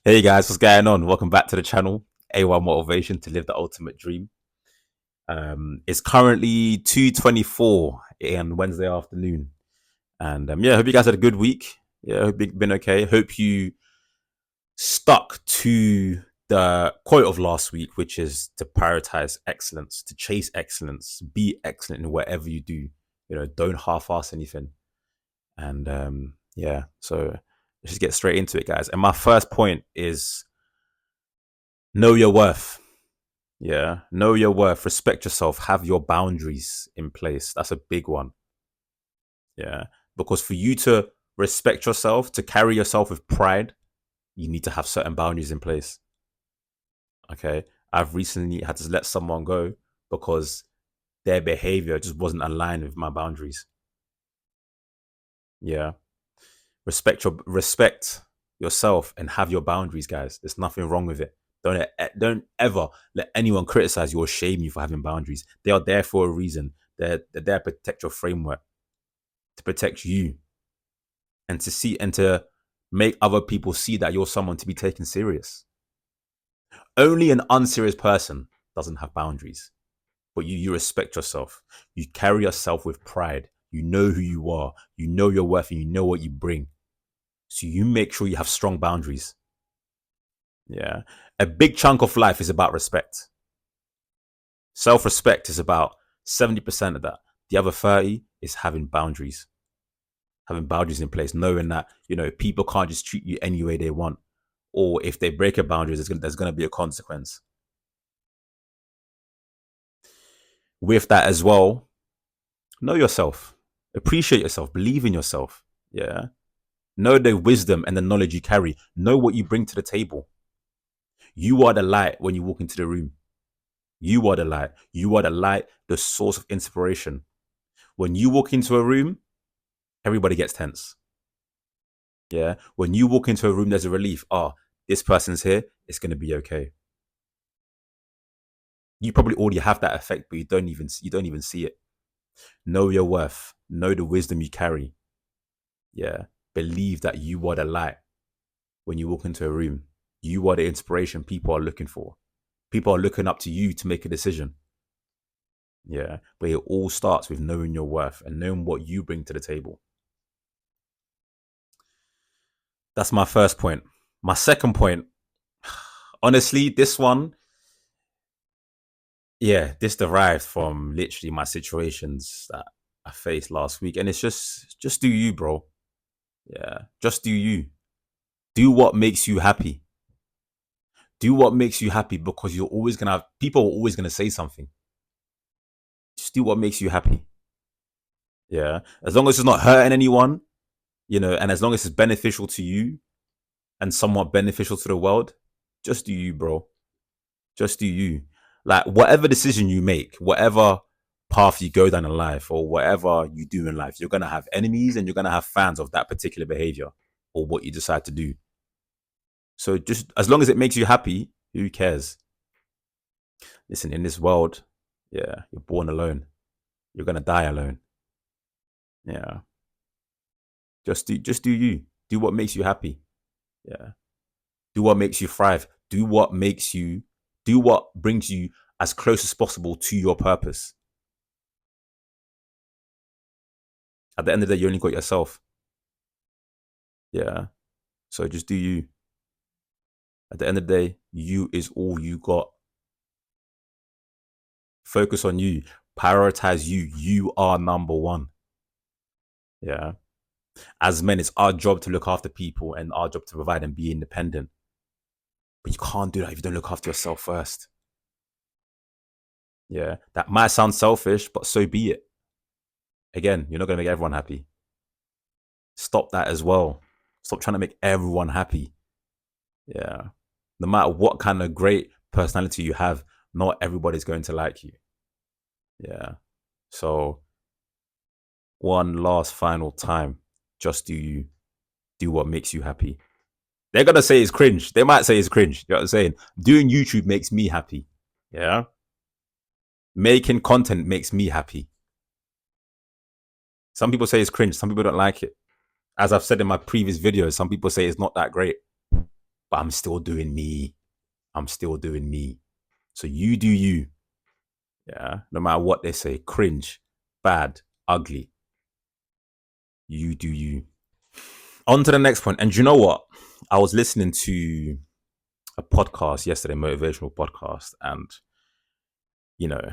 Hey guys, what's going on? Welcome back to the channel. A1 Motivation to live the ultimate dream. It's currently 2:24 on Wednesday afternoon, and I hope you guys had a good week. Yeah, I hope you've been okay. Hope you stuck to the quote of last week, which is to prioritize excellence, to chase excellence, be excellent in whatever you do. Don't half-ass anything. And so let's just get straight into it, guys. And my first point is know your worth. Yeah. Know your worth, respect yourself, have your boundaries in place. That's a big one. Yeah. Because for you to respect yourself, to carry yourself with pride, you need to have certain boundaries in place. Okay. I've recently had to let someone go because their behavior just wasn't aligned with my boundaries. Yeah. Respect yourself and have your boundaries, guys. There's nothing wrong with it. Don't ever let anyone criticize you or shame you for having boundaries. They are there for a reason. They're there to protect your framework, to protect you, and to make other people see that you're someone to be taken serious. Only an unserious person doesn't have boundaries. But you respect yourself. You carry yourself with pride. You know who you are. You know your worth and you know what you bring. So you make sure you have strong boundaries. Yeah. A big chunk of life is about respect. Self-respect is about 70% of that. The other 30 is having boundaries. Having boundaries in place, knowing that, people can't just treat you any way they want. Or if they break your boundaries, there's going to be a consequence. With that as well, know yourself. Appreciate yourself. Believe in yourself. Yeah. Know the wisdom and the knowledge you carry. Know what you bring to the table. You are the light when you walk into the room. You are the light. You are the light, the source of inspiration. When you walk into a room, everybody gets tense. Yeah. When you walk into a room, there's a relief. This person's here. It's going to be okay. You probably already have that effect, but you don't even see it. Know your worth. Know the wisdom you carry. Yeah. Believe that you are the light when you walk into a room. You are the inspiration people are looking for. People are looking up to you to make a decision. Yeah. But it all starts with knowing your worth and knowing what you bring to the table. That's my first point. My second point, honestly, this one, this derived from literally my situations that I faced last week. And it's just do you, bro. Yeah. Just do you. Do what makes you happy. Do what makes you happy because you're always going to have, people are always going to say something. Just do what makes you happy. Yeah. As long as it's not hurting anyone, and as long as it's beneficial to you and somewhat beneficial to the world, just do you, bro. Just do you. Like, whatever decision you make, whatever path you go down in life, or whatever you do in life, you're going to have enemies and you're going to have fans of that particular behavior or what you decide to do. So just as long as it makes you happy, who cares? Listen, in this world, you're born alone. You're going to die alone. Yeah. Just do you. Do what makes you happy. Yeah. Do what makes you thrive. Do what brings you as close as possible to your purpose. At the end of the day, you only got yourself. Yeah. So just do you. At the end of the day, you is all you got. Focus on you. Prioritize you. You are number one. Yeah. As men, it's our job to look after people and our job to provide and be independent. But you can't do that if you don't look after yourself first. Yeah. That might sound selfish, but so be it. Again, you're not going to make everyone happy. Stop that as well. Stop trying to make everyone happy. Yeah. No matter what kind of great personality you have, not everybody's going to like you. Yeah. So, one last final time, just do you. Do what makes you happy. They're going to say it's cringe. They might say it's cringe. You know what I'm saying? Doing YouTube makes me happy. Yeah. Making content makes me happy. Some people say it's cringe. Some people don't like it. As I've said in my previous videos, some people say it's not that great. but I'm still doing me. I'm still doing me. So you do you. Yeah. No matter what they say, cringe, bad, ugly. You do you. On to the next point. And you know what? I was listening to a podcast yesterday, motivational podcast, and you know,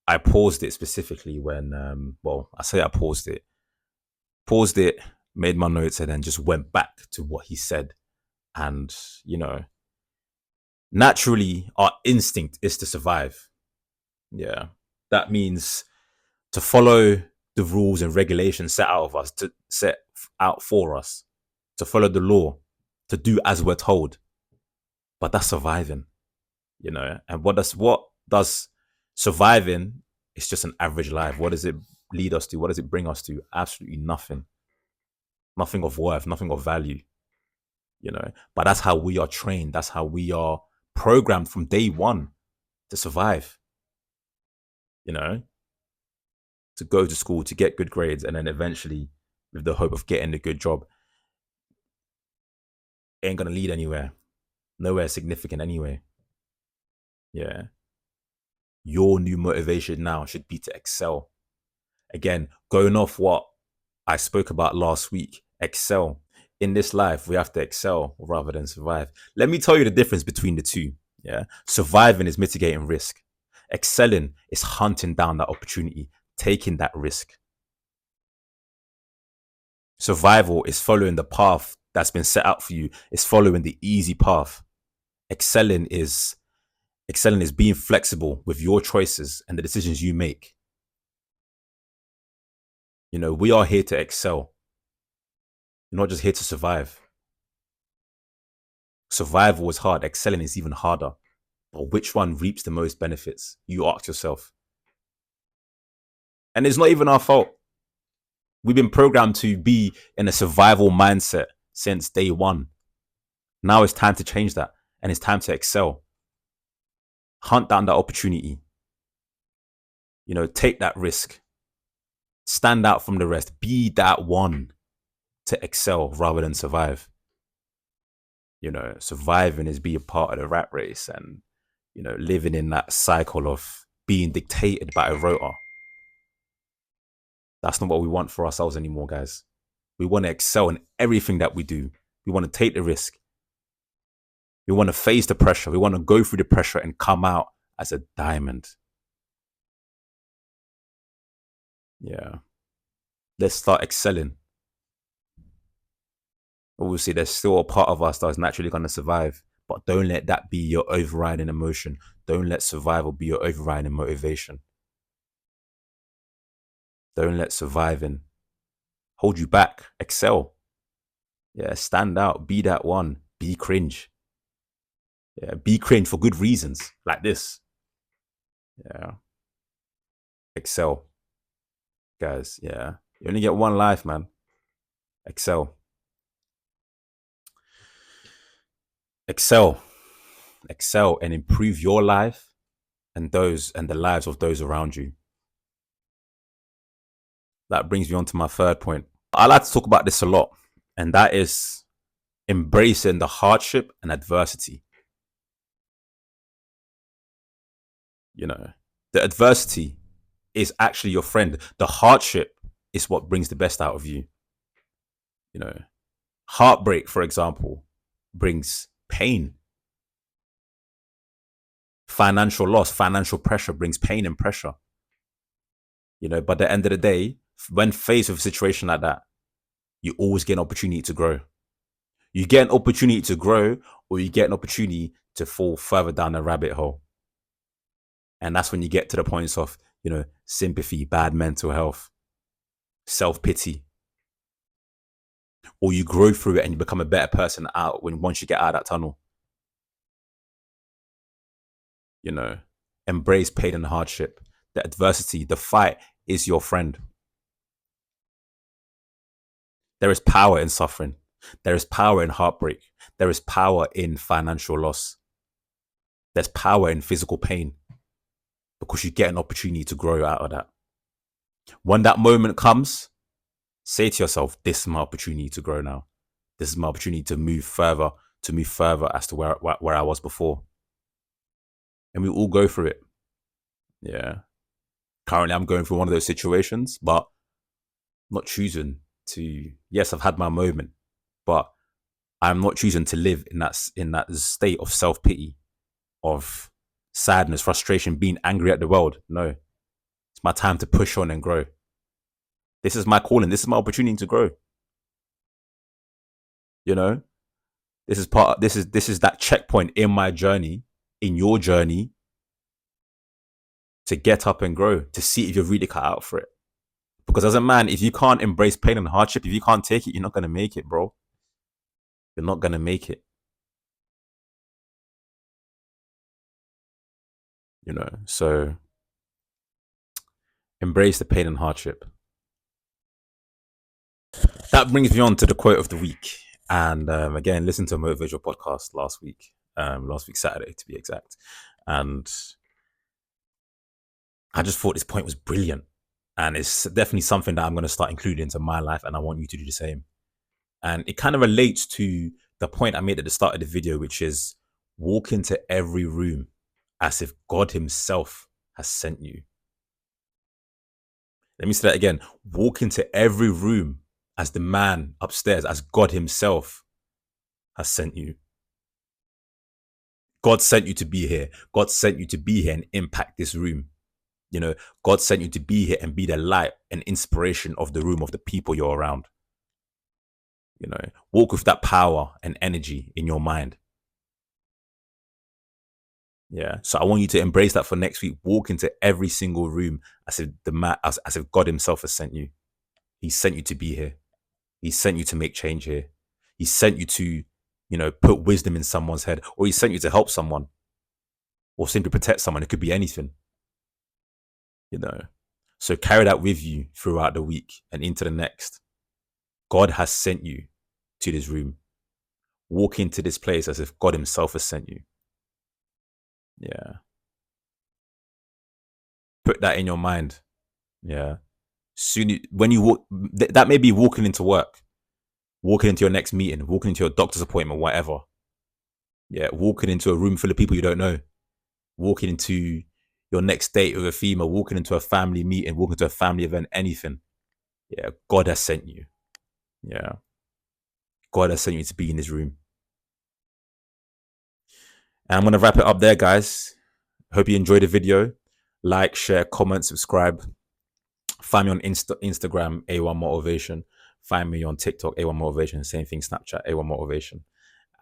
I paused it specifically when I say I paused it, made my notes, and then just went back to what he said. And, naturally our instinct is to survive. Yeah. That means to follow the rules and regulations set out for us, to follow the law, to do as we're told. But that's surviving, And what does surviving? It's just an average life. What does it lead us to? What does it bring us to? Absolutely nothing. Nothing of worth, nothing of value, But that's how we are trained. That's how we are programmed from day one to survive, to go to school, to get good grades, and then eventually, with the hope of getting a good job, ain't going to lead anywhere. Nowhere significant anyway. Yeah. Your new motivation now should be to excel. Again, going off what I spoke about last week, excel. In this life, we have to excel rather than survive. Let me tell you the difference between the two. Yeah. Surviving is mitigating risk. Excelling is hunting down that opportunity, taking that risk. Survival is following the path that's been set out for you. It's following the easy path. Excelling is being flexible with your choices and the decisions you make. We are here to excel. You're not just here to survive. Survival is hard. Excelling is even harder. But which one reaps the most benefits? You ask yourself. And it's not even our fault. We've been programmed to be in a survival mindset since day one. Now it's time to change that. And it's time to excel. Hunt down that opportunity. Take that risk. Stand out from the rest. Be that one to excel rather than survive. Surviving is being part of the rat race and, living in that cycle of being dictated by a rota. That's not what we want for ourselves anymore, guys. We want to excel in everything that we do. We want to take the risk. We want to face the pressure. We want to go through the pressure and come out as a diamond. Yeah. Let's start excelling. Obviously, there's still a part of us that's naturally going to survive, but don't let that be your overriding emotion. Don't let survival be your overriding motivation. Don't let surviving hold you back. Excel. Yeah, stand out. Be that one. Be cringe. Yeah, be cringe for good reasons, like this. Yeah. Excel. Guys, yeah. You only get one life, man. Excel. Excel and improve your life and the lives of those around you. That brings me on to my third point. I like to talk about this a lot, and that is embracing the hardship and adversity. The adversity is actually your friend. The hardship is what brings the best out of you. Heartbreak, for example, brings pain. Financial loss, financial pressure brings pain and pressure. But at the end of the day, when faced with a situation like that, you always get an opportunity to grow. You get an opportunity to grow, or you get an opportunity to fall further down the rabbit hole. And that's when you get to the points of, sympathy, bad mental health, self-pity. Or you grow through it and you become a better person once you get out of that tunnel. Embrace pain and hardship. The adversity, the fight is your friend. There is power in suffering. There is power in heartbreak. There is power in financial loss. There's power in physical pain because you get an opportunity to grow out of that. When that moment comes, say to yourself, this is my opportunity to grow now. This is my opportunity to move further to move further as to where I was before. And we all go through it. Yeah. Currently, I'm going through one of those situations, but I'm not choosing to. Yes, I've had my moment, but I'm not choosing to live in that state of self pity, of sadness, frustration, being angry at the world. No, it's my time to push on and grow. This is my calling. This is my opportunity to grow. You know, this is part. This is that checkpoint in my journey, in your journey, to get up and grow, to see if you're really cut out for it. Because as a man, if you can't embrace pain and hardship, if you can't take it, you're not gonna make it, bro. You're not gonna make it. So embrace the pain and hardship. That brings me on to the quote of the week. And again, listen to a motivational podcast last week Saturday to be exact. And I just thought this point was brilliant. And it's definitely something that I'm going to start including into my life. And I want you to do the same. And it kind of relates to the point I made at the start of the video, which is walk into every room as if God himself has sent you. Let me say that again. Walk into every room as the man upstairs, as God himself has sent you. God sent you to be here. God sent you to be here and impact this room. God sent you to be here and be the light and inspiration of the room, of the people you're around. Walk with that power and energy in your mind. Yeah. So I want you to embrace that for next week. Walk into every single room as if as if God himself has sent you. He sent you to be here. He sent you to make change here. He sent you to, put wisdom in someone's head, or he sent you to help someone, or simply protect someone. It could be anything. So carry that with you throughout the week and into the next. God has sent you to this room. Walk into this place as if God himself has sent you. Yeah. Put that in your mind. Yeah. Soon, when you walk, that may be walking into work, walking into your next meeting, walking into your doctor's appointment, whatever. Yeah. Walking into a room full of people you don't know. Walking into your next date with a female, walking into a family meeting, walking to a family event, anything. Yeah. God has sent you. Yeah. God has sent you to be in this room. And I'm going to wrap it up there, guys. Hope you enjoyed the video. Like, share, comment, subscribe. Find me on Instagram, A1 Motivation. Find me on TikTok, A1 Motivation. Same thing, Snapchat, A1 Motivation.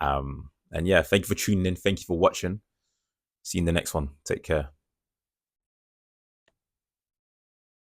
And yeah, thank you for tuning in. Thank you for watching. See you in the next one. Take care.